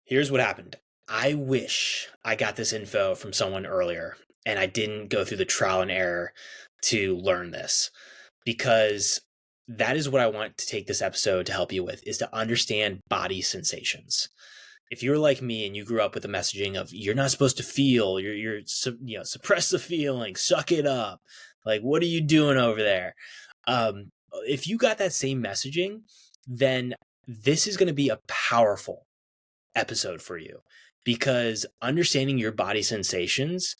Here's what happened. I wish I got this info from someone earlier and I didn't go through the trial and error to learn this, because that is what I want to take this episode to help you with, is to understand body sensations. If you're like me and you grew up with the messaging of you're not supposed to feel, suppress the feeling, suck it up. Like, what are you doing over there? If you got that same messaging, then this is going to be a powerful episode for you, because understanding your body sensations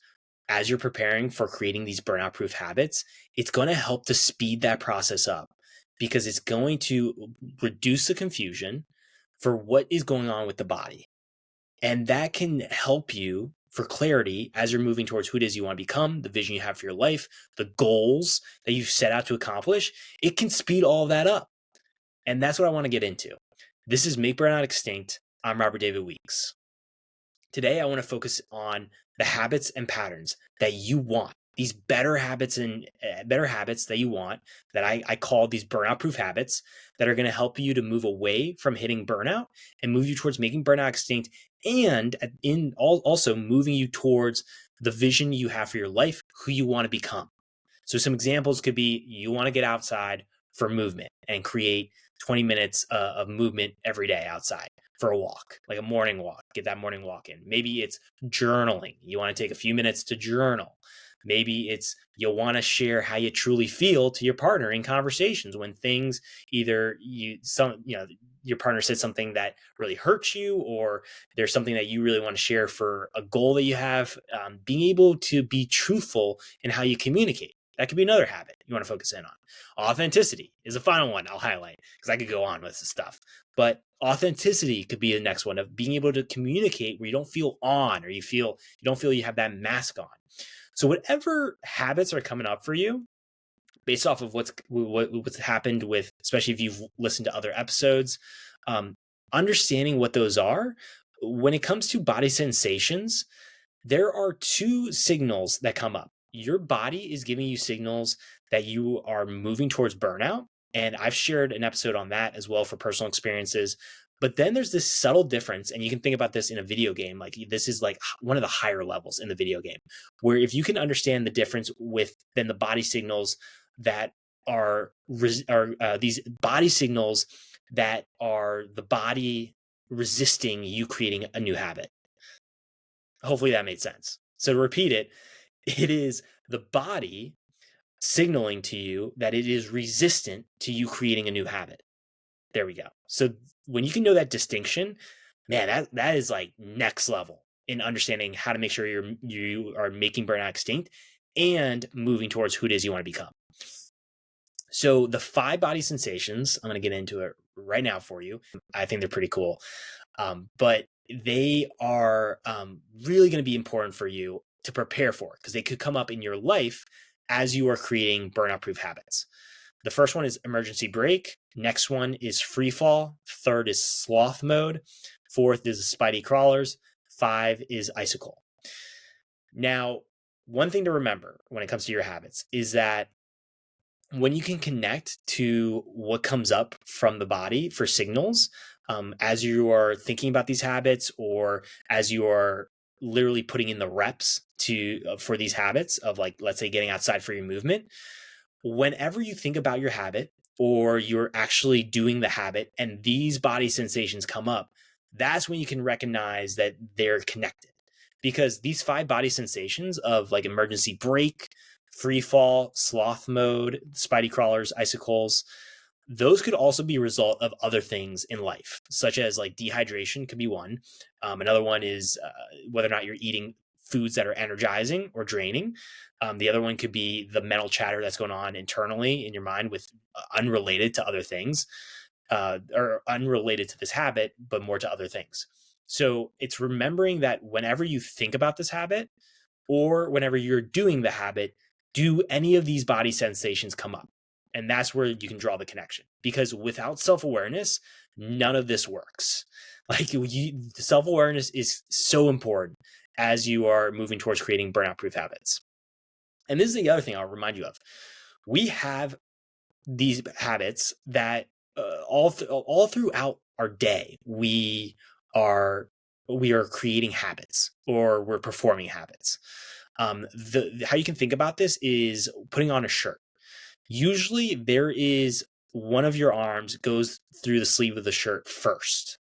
as you're preparing for creating these burnout proof habits, it's going to help to speed that process up, because it's going to reduce the confusion for what is going on with the body. And that can help you for clarity as you're moving towards who it is you want to become, the vision you have for your life, the goals that you've set out to accomplish. It can speed all of that up. And that's what I want to get into. This is Make Burnout Extinct. I'm Robert David Weeks. Today, I want to focus on the habits and patterns that you want, these better habits that you want, that I call these burnout proof habits, that are going to help you to move away from hitting burnout and move you towards making burnout extinct, and also moving you towards the vision you have for your life, who you want to become. So some examples could be, you want to get outside for movement and create 20 minutes of movement every day outside for a walk, like a morning walk, get that morning walk in. Maybe it's journaling. You want to take a few minutes to journal. Maybe it's you'll want to share how you truly feel to your partner in conversations when things either your partner said something that really hurts you, or there's something that you really want to share for a goal that you have. Being able to be truthful in how you communicate. That could be another habit you want to focus in on. Authenticity is the final one I'll highlight, because I could go on with this stuff. But authenticity could be the next one, of being able to communicate where you don't feel on, or you don't feel you have that mask on. So whatever habits are coming up for you, based off of what's happened with, especially if you've listened to other episodes, understanding what those are. When it comes to body sensations, there are two signals that come up. Your body is giving you signals that you are moving towards burnout. And I've shared an episode on that as well for personal experiences. But then there's this subtle difference, and you can think about this in a video game. Like, this is like one of the higher levels in the video game, where if you can understand the difference with then the body signals that are these body signals that are the body resisting you creating a new habit. Hopefully that made sense. So to repeat it, it is the body signaling to you that it is resistant to you creating a new habit. There we go. So when you can know that distinction, man, that is like next level in understanding how to make sure you are making burnout extinct and moving towards who it is you want to become. So the 5 body sensations, I'm going to get into it right now for you. I think they're pretty cool. But they are really going to be important for you to prepare for, because they could come up in your life as you are creating burnout proof habits. The first one is emergency brake. Next one is free fall. Third is sloth mode. Fourth is spidey crawlers. 5 is icicle. Now, one thing to remember when it comes to your habits is that when you can connect to what comes up from the body for signals, as you are thinking about these habits, or as you are literally putting in the reps for these habits of, like, let's say getting outside for your movement, whenever you think about your habit or you're actually doing the habit and these body sensations come up, that's when you can recognize that they're connected. Because these 5 body sensations of, like, emergency brake, free fall, sloth mode, spidey crawlers, icicles, those could also be a result of other things in life, such as like dehydration could be one. Another one is whether or not you're eating foods that are energizing or draining. The other one could be the mental chatter that's going on internally in your mind with unrelated to other things, or unrelated to this habit, but more to other things. So it's remembering that whenever you think about this habit, or whenever you're doing the habit, do any of these body sensations come up? And that's where you can draw the connection, because without self-awareness, none of this works. Like, self-awareness is so important as you are moving towards creating burnout-proof habits. And this is the other thing I'll remind you of. We have these habits that all throughout our day, we are we are creating habits or we're performing habits. How you can think about this is putting on a shirt. Usually there is one of your arms goes through the sleeve of the shirt first.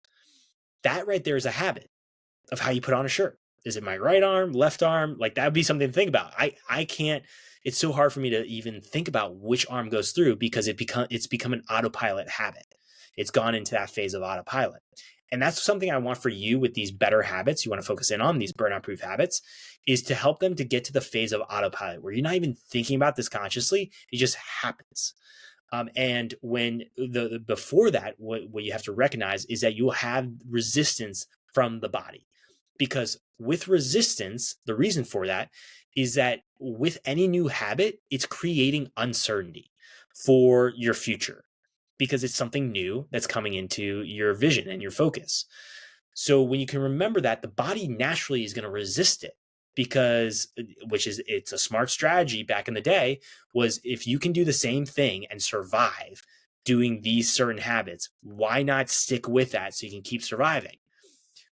That right there is a habit of how you put on a shirt. Is it my right arm, left arm? Like that would be something to think about. I can't. It's so hard for me to even think about which arm goes through because it's become an autopilot habit. It's gone into that phase of autopilot. And that's something I want for you with these better habits. You want to focus in on these burnout proof habits is to help them to get to the phase of autopilot where you're not even thinking about this consciously. It just happens. And when before that, what you have to recognize is that you will have resistance from the body, because with resistance, the reason for that is that with any new habit, it's creating uncertainty for your future because it's something new that's coming into your vision and your focus. So when you can remember that, the body naturally is going to resist it because it's a smart strategy back in the day was if you can do the same thing and survive doing these certain habits, why not stick with that so you can keep surviving?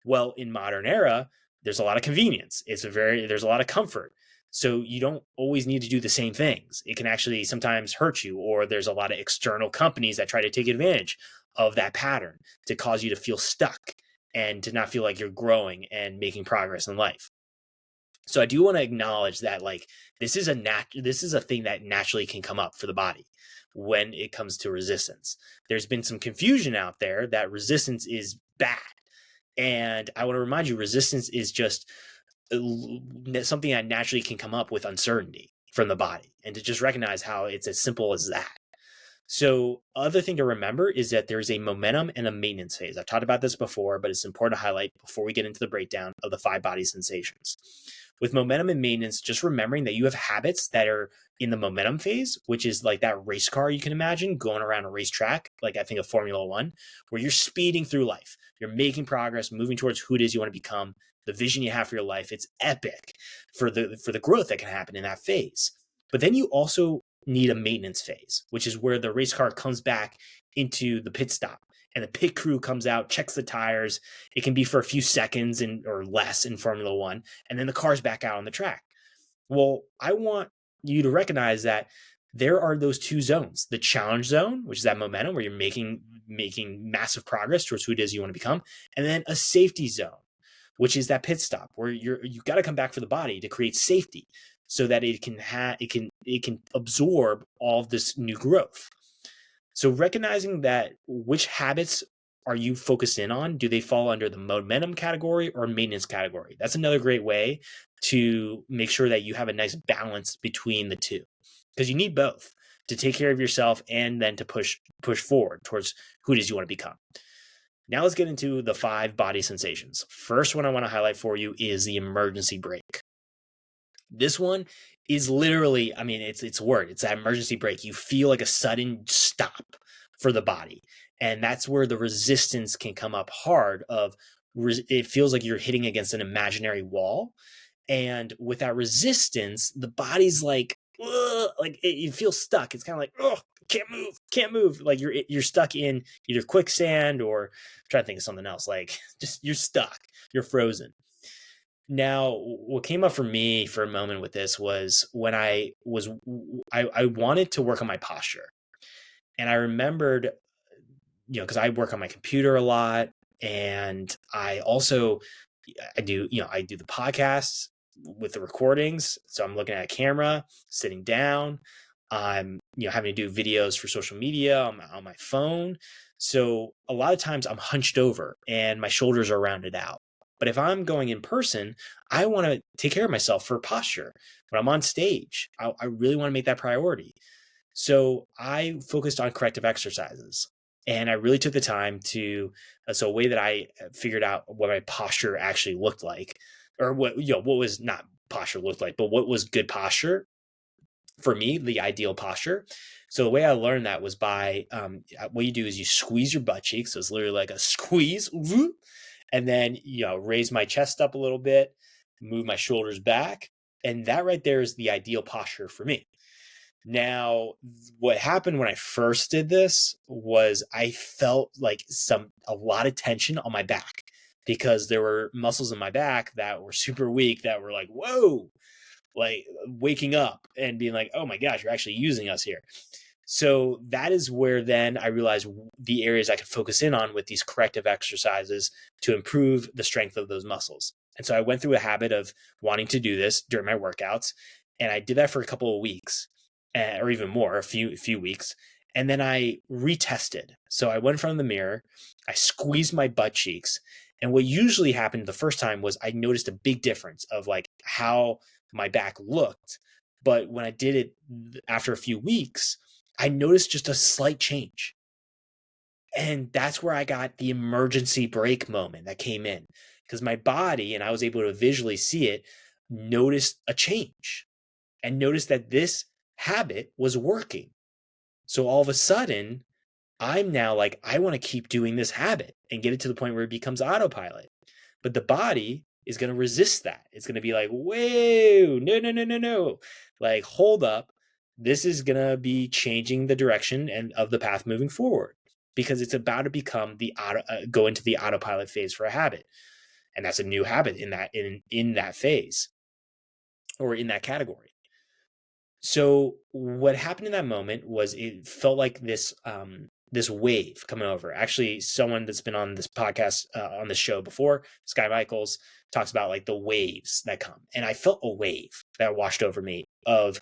Well, in modern era, there's a lot of convenience. There's a lot of comfort. So you don't always need to do the same things. It can actually sometimes hurt you, or there's a lot of external companies that try to take advantage of that pattern to cause you to feel stuck and to not feel like you're growing and making progress in life. So I do want to acknowledge that like this is a thing that naturally can come up for the body when it comes to resistance. There's been some confusion out there that resistance is bad. And I want to remind you, resistance is just something that naturally can come up with uncertainty from the body, and to just recognize how it's as simple as that. So other thing to remember is that there's a momentum and a maintenance phase. I've talked about this before, but it's important to highlight before we get into the breakdown of the 5 body sensations. With momentum and maintenance, just remembering that you have habits that are in the momentum phase, which is like that race car you can imagine going around a racetrack, like I think of Formula One, where you're speeding through life. You're making progress, moving towards who it is you want to become, the vision you have for your life. It's epic for the growth that can happen in that phase. But then you also need a maintenance phase, which is where the race car comes back into the pit stop and the pit crew comes out, checks the tires. It can be for a few seconds or less in Formula One, and then the car's back out on the track. Well, I want you to recognize that there are those 2 zones: the challenge zone, which is that momentum where you're making massive progress towards who it is you want to become, and then a safety zone, which is that pit stop where you've got to come back for the body to create safety so that it can absorb all of this new growth. So recognizing that, which habits are you focused in on? Do they fall under the momentum category or maintenance category? That's another great way to make sure that you have a nice balance between the two, because you need both to take care of yourself and then to push forward towards who it is you want to become. Now let's get into the 5 body sensations. First one I want to highlight for you is the emergency brake. This one is literally, I mean, it's that emergency brake. You feel like a sudden stop for the body. And that's where the resistance can come up hard it feels like you're hitting against an imaginary wall. And with that resistance, the body's like, ugh, like you feel stuck. It's kind of like, oh, can't move. Like you're stuck in either quicksand or I'm trying to think of something else. Like just you're stuck, you're frozen. Now, what came up for me for a moment with this was when I wanted to work on my posture. And I remembered, because I work on my computer a lot, and I also, I do the podcasts with the recordings. So I'm looking at a camera, sitting down. I'm, having to do videos for social media on my phone. So a lot of times I'm hunched over and my shoulders are rounded out. But if I'm going in person, I want to take care of myself for posture. When I'm on stage, I really want to make that priority. So I focused on corrective exercises, and I really took the time so a way that I figured out what my posture actually looked like, or what was not posture looked like, but what was good posture for me, the ideal posture. So the way I learned that was by, what you do is you squeeze your butt cheeks. So it's literally like a squeeze, and then, raise my chest up a little bit, move my shoulders back. And that right there is the ideal posture for me. Now, what happened when I first did this was I felt like a lot of tension on my back because there were muscles in my back that were super weak that were like, whoa, like waking up and being like, oh my gosh, you're actually using us here. So that is where then I realized the areas I could focus in on with these corrective exercises to improve the strength of those muscles. And so I went through a habit of wanting to do this during my workouts, and I did that for a couple of weeks, or even more, a few weeks. And then I retested. So I went in front of the mirror, I squeezed my butt cheeks. And what usually happened the first time was I noticed a big difference of like how my back looked. But when I did it after a few weeks, I noticed just a slight change. And that's where I got the emergency brake moment that came in, because my body, and I was able to visually see it, noticed a change and noticed that this habit was working. So all of a sudden, I'm now like, I want to keep doing this habit and get it to the point where it becomes autopilot. But the body is going to resist that. It's going to be like, whoa, no, no, no, no, no. Like, hold up. This is going to be changing the direction and of the path moving forward, because it's about to become go into the autopilot phase for a habit. And that's a new habit in that phase or in that category. So what happened in that moment was it felt like this wave coming over. Actually, someone that's been on this podcast, on this show before, Sky Michaels, talks about like the waves that come. And I felt a wave that washed over me of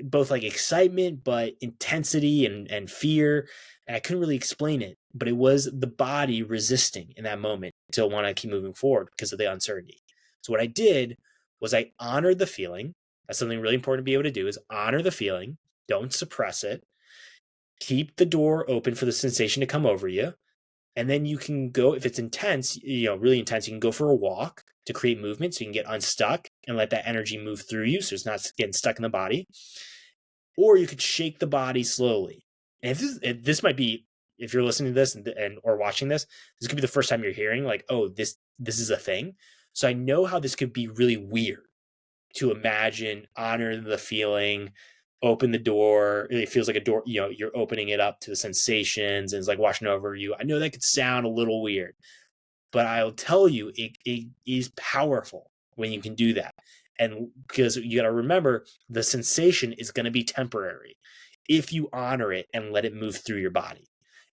both like excitement, but intensity and fear. And I couldn't really explain it, but it was the body resisting in that moment to want to keep moving forward because of the uncertainty. So what I did was I honored the feeling. That's something really important to be able to do, is honor the feeling. Don't suppress it. Keep the door open for the sensation to come over you. And then you can go, if it's intense, really intense, you can go for a walk to create movement so you can get unstuck and let that energy move through you so it's not getting stuck in the body. Or you could shake the body slowly. And if this might be, if you're listening to this or watching this could be the first time you're hearing like, oh, this is a thing. So I know how this could be really weird to imagine, honor the feeling, open the door. It feels like a door, you're opening it up to the sensations and it's like washing over you. I know that could sound a little weird, but I'll tell you, it is powerful when you can do that. And because you got to remember, the sensation is going to be temporary if you honor it and let it move through your body.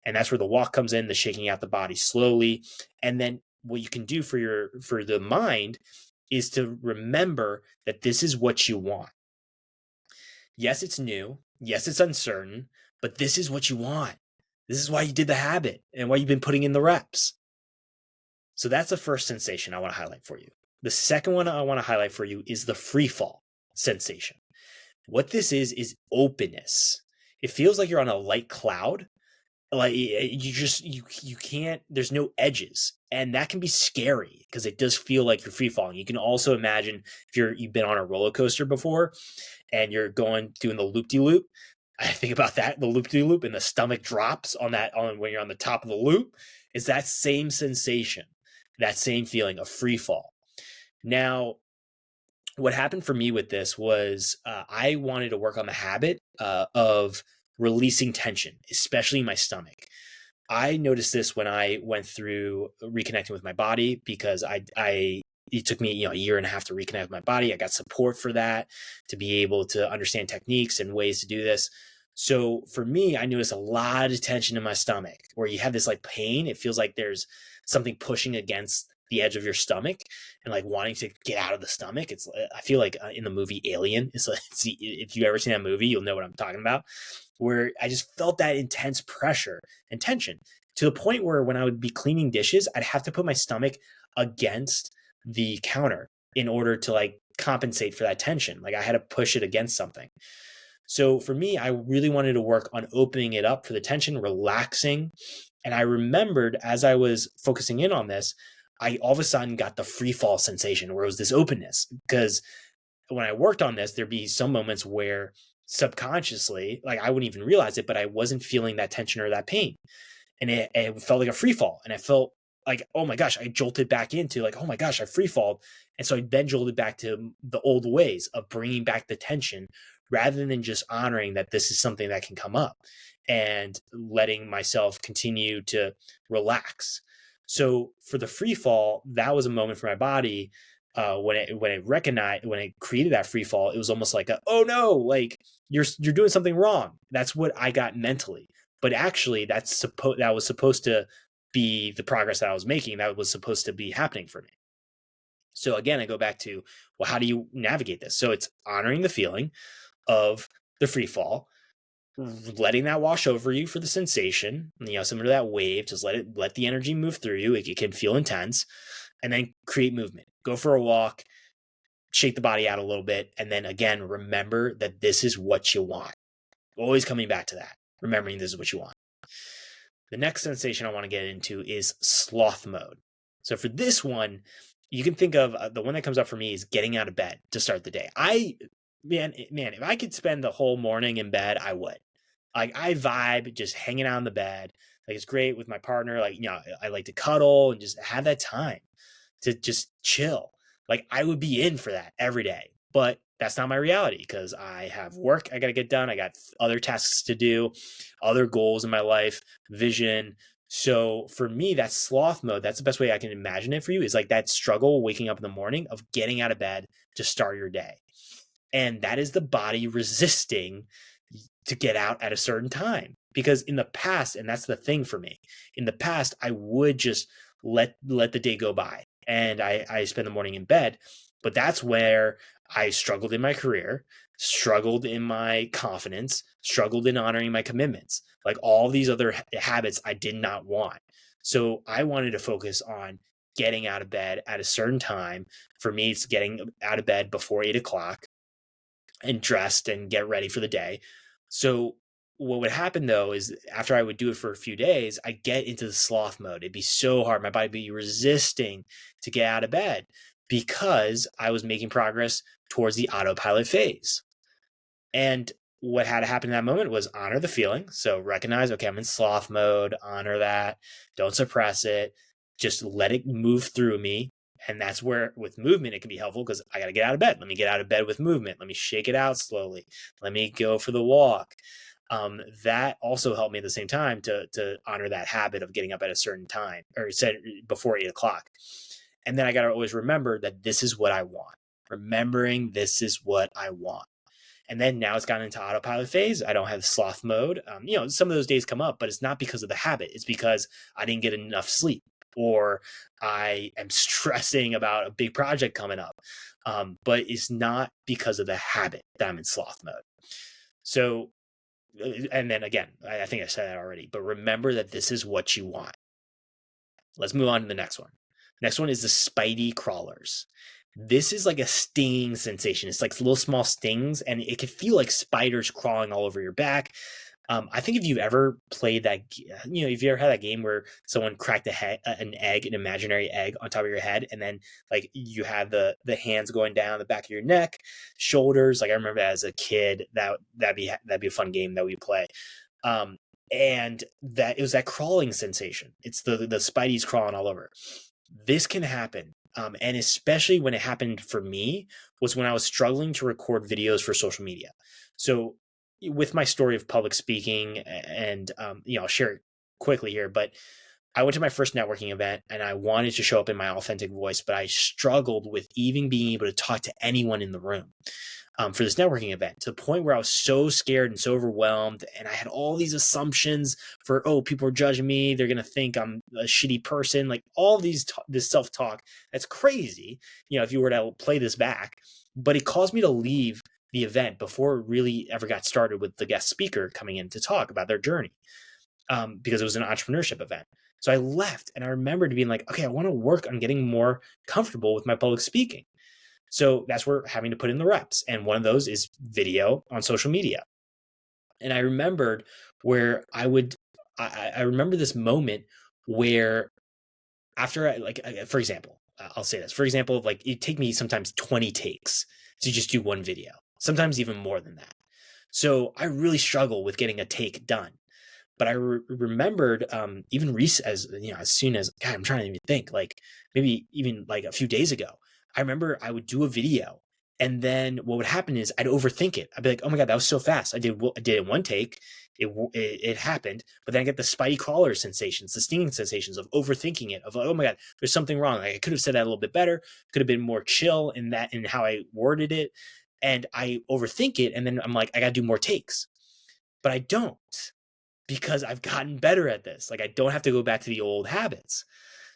And that's where the walk comes in, the shaking out the body slowly. And then what you can do for the mind is to remember that this is what you want. Yes, it's new. Yes, it's uncertain, but this is what you want. This is why you did the habit and why you've been putting in the reps. So that's the first sensation I want to highlight for you. The second one I want to highlight for you is the free fall sensation. What this is openness. It feels like you're on a light cloud. Like you can't, there's no edges, and that can be scary because it does feel like you're free falling. You can also imagine if you've been on a roller coaster before and you're doing the loop-de-loop. I think about that, the loop-de-loop, and the stomach drops on when you're on the top of the loop. It's that same sensation, that same feeling of free fall. Now, what happened for me with this was I wanted to work on the habit of releasing tension, especially in my stomach. I noticed this when I went through reconnecting with my body, because it took me a year and a half to reconnect with my body. I got support for that, to be able to understand techniques and ways to do this. So for me, I noticed a lot of tension in my stomach, where you have this like pain. It feels like there's something pushing against the edge of your stomach and like wanting to get out of the stomach. I feel like in the movie Alien, if you've ever seen that movie, you'll know what I'm talking about, where I just felt that intense pressure and tension, to the point where when I would be cleaning dishes, I'd have to put my stomach against the counter in order to like compensate for that tension. Like I had to push it against something. So for me, I really wanted to work on opening it up for the tension, relaxing. And I remembered as I was focusing in on this, I all of a sudden got the free fall sensation, where it was this openness. Because when I worked on this, there'd be some moments where subconsciously, like I wouldn't even realize it, but I wasn't feeling that tension or that pain. And it felt like a free fall. And I felt like, oh my gosh, I jolted back into like, oh my gosh, I free falled. And so I then jolted back to the old ways of bringing back the tension, rather than just honoring that this is something that can come up and letting myself continue to relax. So for the free fall, that was a moment for my body. When it created that free fall, it was almost like oh no, like you're doing something wrong. That's what I got mentally. But actually that was supposed to be the progress that I was making. That was supposed to be happening for me. So again, I go back to, well, how do you navigate this? So it's honoring the feeling of the free fall, letting that wash over you for the sensation, similar to that wave. Just let the energy move through you. It can feel intense, and then create movement. Go for a walk, shake the body out a little bit, and then again, remember that this is what you want. Always coming back to that, remembering this is what you want. The next sensation I want to get into is sloth mode. So for this one, you can think of the one that comes up for me is getting out of bed to start the day. Man, if I could spend the whole morning in bed, I would. Like I vibe just hanging out in the bed. Like it's great with my partner. Like, I like to cuddle and just have that time to just chill. Like I would be in for that every day, but that's not my reality because I have work I got to get done. I got other tasks to do, other goals in my life, vision. So for me, that's sloth mode. That's the best way I can imagine it for you, is like that struggle waking up in the morning of getting out of bed to start your day. And that is the body resisting to get out at a certain time. Because in the past, and that's the thing for me, in the past, I would just let the day go by and I spend the morning in bed. But that's where I struggled in my career, struggled in my confidence, struggled in honoring my commitments, like all these other habits I did not want. So I wanted to focus on getting out of bed at a certain time. For me, it's getting out of bed before 8 o'clock and dressed and get ready for the day. So what would happen though is after I would do it for a few days, I get into the sloth mode. It'd be so hard. My body would be resisting to get out of bed because I was making progress towards the autopilot phase. And what had to happen in that moment was honor the feeling. So recognize, okay, I'm in sloth mode, honor that, don't suppress it, just let it move through me. And that's where with movement, it can be helpful because I got to get out of bed. Let me get out of bed with movement. Let me shake it out slowly. Let me go for the walk. That also helped me at the same time to honor that habit of getting up at a certain time or said before 8 o'clock. And then I got to always remember that this is what I want. Remembering this is what I want. And then now it's gotten into autopilot phase. I don't have sloth mode. Some of those days come up, but it's not because of the habit. It's because I didn't get enough sleep or I am stressing about a big project coming up. But it's not because of the habit that I'm in sloth mode. So, and then again, I think I said that already, but remember that this is what you want. Let's move on to the next one. Next one is the spidey crawlers. This is like a stinging sensation. It's like little small stings, and it can feel like spiders crawling all over your back. I think if you've ever played that, if you ever had that game where someone cracked an imaginary egg on top of your head, and then like you have the hands going down the back of your neck, shoulders. Like I remember as a kid, that'd be a fun game that we play. And that it was that crawling sensation. It's the spideys crawling all over. This can happen. And especially when it happened for me was when I was struggling to record videos for social media. So with my story of public speaking and, I'll share it quickly here, but I went to my first networking event and I wanted to show up in my authentic voice, but I struggled with even being able to talk to anyone in the room. For this networking event, to the point where I was so scared and so overwhelmed. And I had all these assumptions for, people are judging me. They're going to think I'm a shitty person. Like all this self-talk. That's crazy, if you were to play this back. But it caused me to leave the event before it really ever got started with the guest speaker coming in to talk about their journey, because it was an entrepreneurship event. So I left and I remembered being like, okay, I want to work on getting more comfortable with my public speaking. So that's where having to put in the reps. And one of those is video on social media. And I remembered where I remember this moment where after for example, I'll say this, for example, like it'd take me sometimes 20 takes to just do one video, sometimes even more than that. So I really struggle with getting a take done. But I remembered even as soon as, God, I'm trying to even think, like maybe even like a few days ago, I remember I would do a video And then what would happen is I'd overthink it. I'd be like, oh my God, that was so fast. I did it in one take. It happened, but then I get the spidey crawler sensations, the stinging sensations of overthinking it, of like, oh my God, there's something wrong. Like I could have said that a little bit better, could have been more chill in how I worded it. And I overthink it. And then I'm like, I got to do more takes, but I don't, because I've gotten better at this. Like I don't have to go back to the old habits.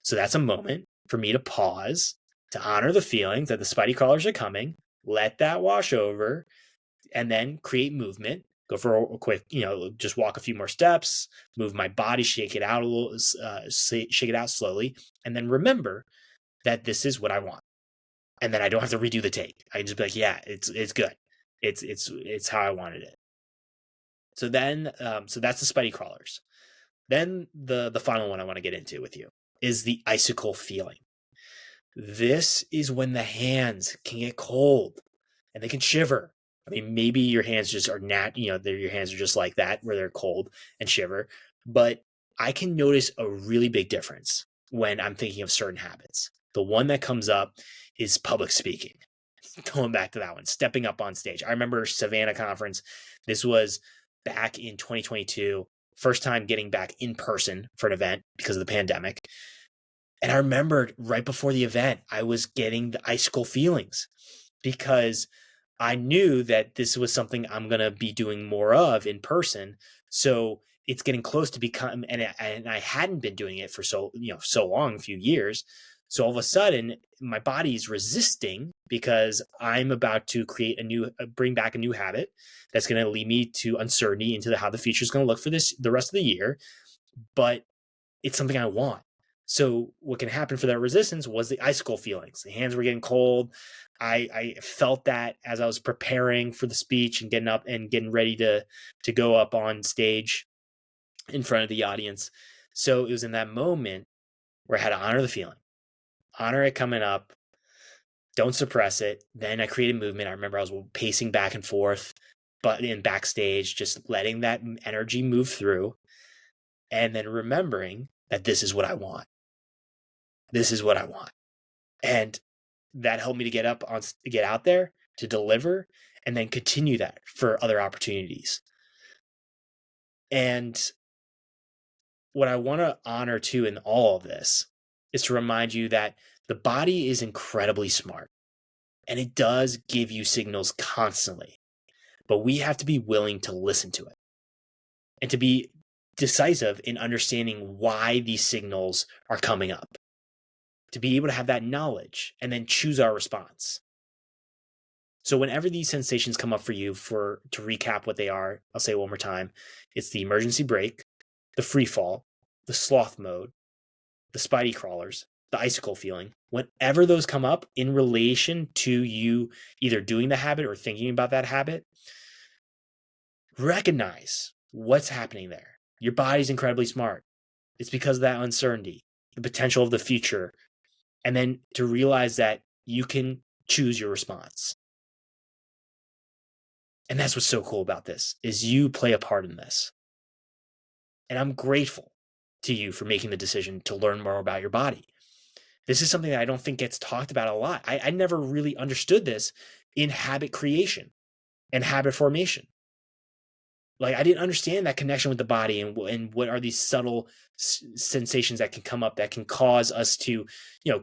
So that's a moment for me to pause, to honor the feelings that the spidey crawlers are coming, let that wash over, and then create movement. Go for a quick, just walk a few more steps, move my body, shake it out a little, shake it out slowly, and then remember that this is what I want. And then I don't have to redo the take. I can just be like, yeah, it's good. It's how I wanted it. So then, so that's the spidey crawlers. Then the final one I want to get into with you is the icicle feeling. This is when the hands can get cold and they can shiver. I mean, maybe your hands just are your hands are just like that, where they're cold and shiver. But I can notice a really big difference when I'm thinking of certain habits. The one that comes up is public speaking. Going back to that one, stepping up on stage. I remember Savannah conference. This was back in 2022, first time getting back in person for an event because of the pandemic. And I remembered right before the event, I was getting the icicle feelings because I knew that this was something I'm going to be doing more of in person. So it's getting close to become, and I hadn't been doing it for so long, a few years. So all of a sudden my body is resisting because I'm about to bring back a new habit that's going to lead me to uncertainty into how the future is going to look for the rest of the year. But it's something I want. So what can happen for that resistance was the icicle feelings. The hands were getting cold. I felt that as I was preparing for the speech and getting up and getting ready to go up on stage in front of the audience. So it was in that moment where I had to honor the feeling, honor it coming up, don't suppress it. Then I created movement. I remember I was pacing back and forth, but in backstage, just letting that energy move through, and then remembering that this is what I want. This is what I want. And that helped me to get out there, to deliver, and then continue that for other opportunities. And what I want to honor too in all of this is to remind you that the body is incredibly smart and it does give you signals constantly, but we have to be willing to listen to it and to be decisive in understanding why these signals are coming up, to be able to have that knowledge and then choose our response. So whenever these sensations come up for you, to recap what they are, I'll say it one more time. It's the emergency brake, the free fall, the sloth mode, the spidey crawlers, the icicle feeling. Whenever those come up in relation to you either doing the habit or thinking about that habit, recognize what's happening there. Your body's incredibly smart. It's because of that uncertainty, the potential of the future, and then to realize that you can choose your response. And that's what's so cool about this, is you play a part in this. And I'm grateful to you for making the decision to learn more about your body. This is something that I don't think gets talked about a lot. I never really understood this in habit creation and habit formation. Like I didn't understand that connection with the body and what are these subtle sensations that can come up that can cause us to,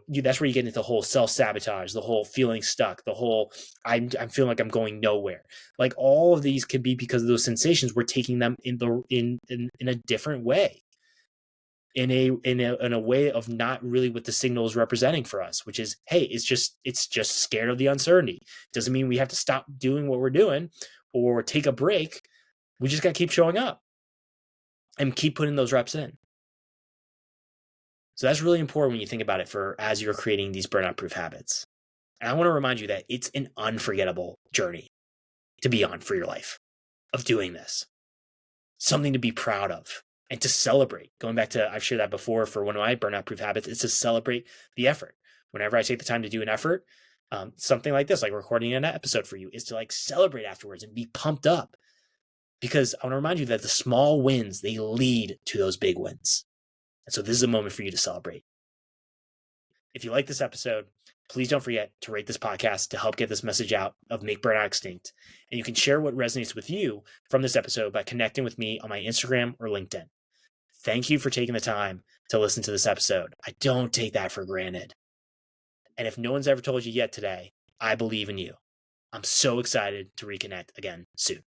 that's where you get into the whole self-sabotage, the whole feeling stuck, the whole I'm feeling like I'm going nowhere. Like all of these could be because of those sensations. We're taking them in a different way, in a way of not really what the signal is representing for us, which is, hey, it's just scared of the uncertainty. Doesn't mean we have to stop doing what we're doing or take a break. We just got to keep showing up and keep putting those reps in. So that's really important when you think about it as you're creating these burnout-proof habits. And I want to remind you that it's an unforgettable journey to be on for your life of doing this. Something to be proud of and to celebrate. Going back to, I've shared that before for one of my burnout-proof habits, is to celebrate the effort. Whenever I take the time to do an effort, something like this, like recording an episode for you, is to like celebrate afterwards and be pumped up. Because I want to remind you that the small wins, they lead to those big wins. And so this is a moment for you to celebrate. If you like this episode, Please don't forget to rate this podcast to help get this message out of Make Burnout Extinct. And you can share what resonates with you from this episode by connecting with me on my Instagram or LinkedIn. Thank you for taking the time to listen to this episode. I don't take that for granted. And if no one's ever told you yet today, I believe in you. I'm so excited to reconnect again soon.